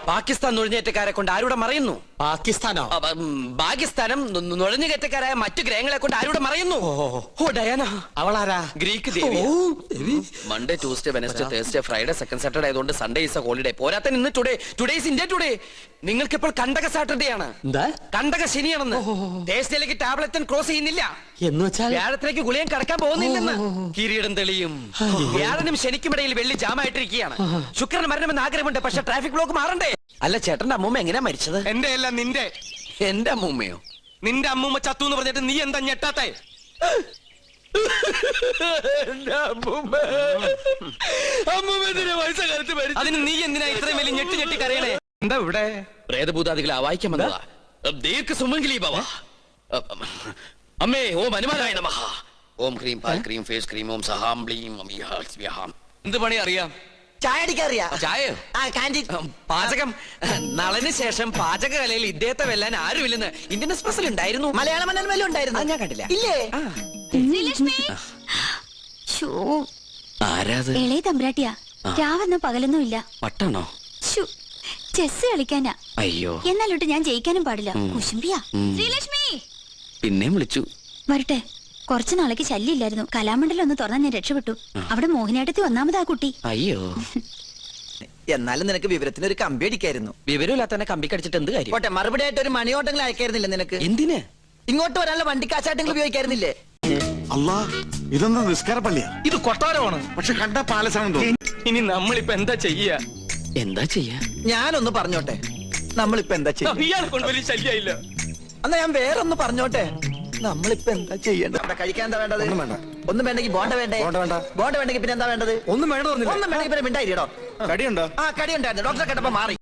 പാകിസ്ഥാൻ നുഴഞ്ഞേറ്റക്കാരെ കൊണ്ട് ആരുടെ മറയുന്നു? പാകിസ്ഥാനോ? പാകിസ്ഥാനം നുഴഞ്ഞുകയറ്റക്കാരായ മറ്റു ഗ്രഹങ്ങളെ കൊണ്ട് ആരുടെ മറയുന്നു? Oh Diana. അവളാരാ? ഗ്രീക്ക് ദേവി. Monday, Tuesday, Wednesday, Thursday, Friday, second Saturday ആയതുകൊണ്ട് സൺഡേ ഈസ് എ ഹോളിഡേ. പോരാത്ത ഇന്ന് ടുഡേ ഈസ് ഇന്ത്യ ടുഡേ. നിങ്ങൾക്കിപ്പോൾ കണ്ടക സാറ്റർഡേ ആണ്. കണ്ടക ശനിയാണെന്ന്. തേഴ്സ്ഡേയിലേക്ക് ടാബ്ലറ്റ് ക്രോസ് ചെയ്യുന്നില്ല എന്ന് വെച്ചാൽ വ്യാഴത്തിലേക്ക് ഗുളിയം കടക്കാൻ പോകുന്നില്ലെന്ന്. കിരീടം തെളിയും. വ്യാഴനും ശനിക്കുമിടയിൽ വെള്ളി ജാമായിട്ടിരിക്കുകയാണ്. ശുക്രന് മരണമെന്ന് ആഗ്രഹമുണ്ട്, പക്ഷെ ട്രാഫിക് ബ്ലോക്ക് മാറണ്ടേ? അല്ല, ചേട്ടന്റെ അമ്മൂമ്മ എങ്ങനെയാ മരിച്ചത്? എന്റെ അല്ല, നിന്റെ. എന്റെ അമ്മൂമ്മയോ? നിന്റെ അമ്മൂമ്മ ചത്തു എന്ന് പറഞ്ഞിട്ട് നീ എന്താ ഞെട്ടാത്തെ? അതിന് നീ എന്തിനാ ഇത്രയും വലിയ ഞെട്ടി കരയണേ? എന്താ ഇവിടെ പ്രേതഭൂതാദികളെ അവായിക്കാൻ വന്നതാ. ദീർഘസുമംഗലി ഭവ. അമ്മേ ഓം ഹനുമാനായ നമഃ. ഓം ക്രീം പാൽ ക്രീം ഫേസ് ക്രീം ഓം സഹാം ബ്ലീം അമിഹാം. എന്ത് പണി അറിയാം? ചായ അടിക്കാറിയാ? ചായയോ? പാചകം. നളന് ശേഷം പാചകകലയിൽ ഇദ്ദേഹത്തെ വെല്ലാൻ ആരുമില്ലെന്ന് ഇന്ത്യൻ എക്സ്പ്രസിൽ ഉണ്ടായിരുന്നു. മലയാള മനോരമയിലും ഉണ്ടായിരുന്നു. ഞാൻ കണ്ടില്ല. ഇല്ലേ? ആരാത്? ഇളയ തമ്പ്രാട്ടിയാ. രാവെന്നോ പകലൊന്നും ഇല്ല. പട്ടാണോ? ചെസ് കളിക്കാനാ. അയ്യോ, എന്നാലോട്ട് ഞാൻ ജയിക്കാനും പാടില്ല. കുശുംബിയാ. ശ്രീലക്ഷ്മി പിന്നെയും വിളിച്ചു. വരട്ടെ. കുറച്ചു നാളേക്ക് ശല്യമില്ലായിരുന്നു. കലാമണ്ഡലം ഒന്ന് തുറന്നാൽ ഞാൻ രക്ഷപ്പെട്ടു. അവിടെ മോഹിനിയാട്ടത്തിൽ ഒന്നാമതാ കുട്ടി. അയ്യോ, എന്നാലും നിനക്ക് വിവരത്തിന് ഒരു കമ്പി അടിക്കായിരുന്നു. വിവരമില്ലാത്തന്നെ കമ്പി കടിച്ചിട്ട് എന്ത് കാര്യം? പോട്ടെ, മറുപടി ആയിട്ട് ഒരു മണിയോട്ടെങ്കിലും അയക്കായിരുന്നില്ല നിനക്ക്? എന്തിന്? ഇങ്ങോട്ട് വരാനുള്ള വണ്ടിക്കാശായിട്ടെങ്കിലും ഉപയോഗിക്കായിരുന്നില്ലേ? അല്ലാ, ഇതൊന്നും നിസ്കാര പള്ളിയാ. ഇത് കൊട്ടാരമാണ്. പക്ഷെ കണ്ട പാലസാണെന്ന് തോന്നുന്നു. ഇനി നമ്മളിപ്പോ എന്താ ചെയ്യാ? എന്താ ചെയ്യാ? ഞാനൊന്ന് പറഞ്ഞോട്ടെ, നമ്മളിപ്പോ എന്താ ചെയ്യാ? ഇയാളെ കൊണ്ട് വലിയ ശല്യമില്ല. എന്നാ ഞാൻ വേറൊന്ന് പറഞ്ഞോട്ടെ, നമ്മളിപ്പോ എന്താ ചെയ്യേണ്ടത്? അവിടെ കഴിക്കാൻ എന്താ വേണ്ടത്? ഒന്നും വേണ്ടെങ്കിൽ ബോണ്ട വേണ്ടേ? ബോണ്ട വേണ്ടെങ്കിൽ പിന്നെ എന്താ വേണ്ടത്? ഒന്നും വേണ്ട. ഒന്നും വേണ്ടെങ്കിൽ പിന്നെ മിണ്ടായിട്ടോ. കടിയുണ്ടോ? ആ, കടി ഉണ്ടായിരുന്നു. ഡോക്ടറെ കേട്ടപ്പോ മാറി.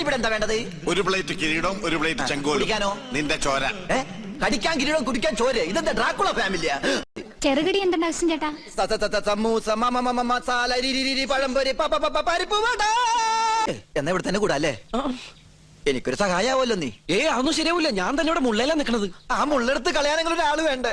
ഇവിടെ എന്താ വേണ്ടത്? ഒരു പ്ലേറ്റ് കിരീടം, ഒരു പ്ലേറ്റ് ചെങ്കോലും. കുടിക്കാനോ? നിന്റെ ചോര. കടിക്കാൻ കിരീടം, കുടിക്കാൻ ചോര. ഇതെന്താ ഡ്രാക്കുള ഫാമിലിയാ? ചെറുകടി എന്തുണ്ട് ആവശ്യം ചേട്ടാ? എന്നാ ഇവിടെ തന്നെ കൂടാ അല്ലേ? എനിക്കൊരു സഹായാവല്ലോ നീ. അതൊന്നും ശരിയാവില്ല. ഞാൻ തന്നെ ഇവിടെ മുള്ളയിലാ നിക്കണത്. ആ മുള്ളെടുത്ത് കളയാനെങ്കിലും ഒരാള് വേണ്ടേ?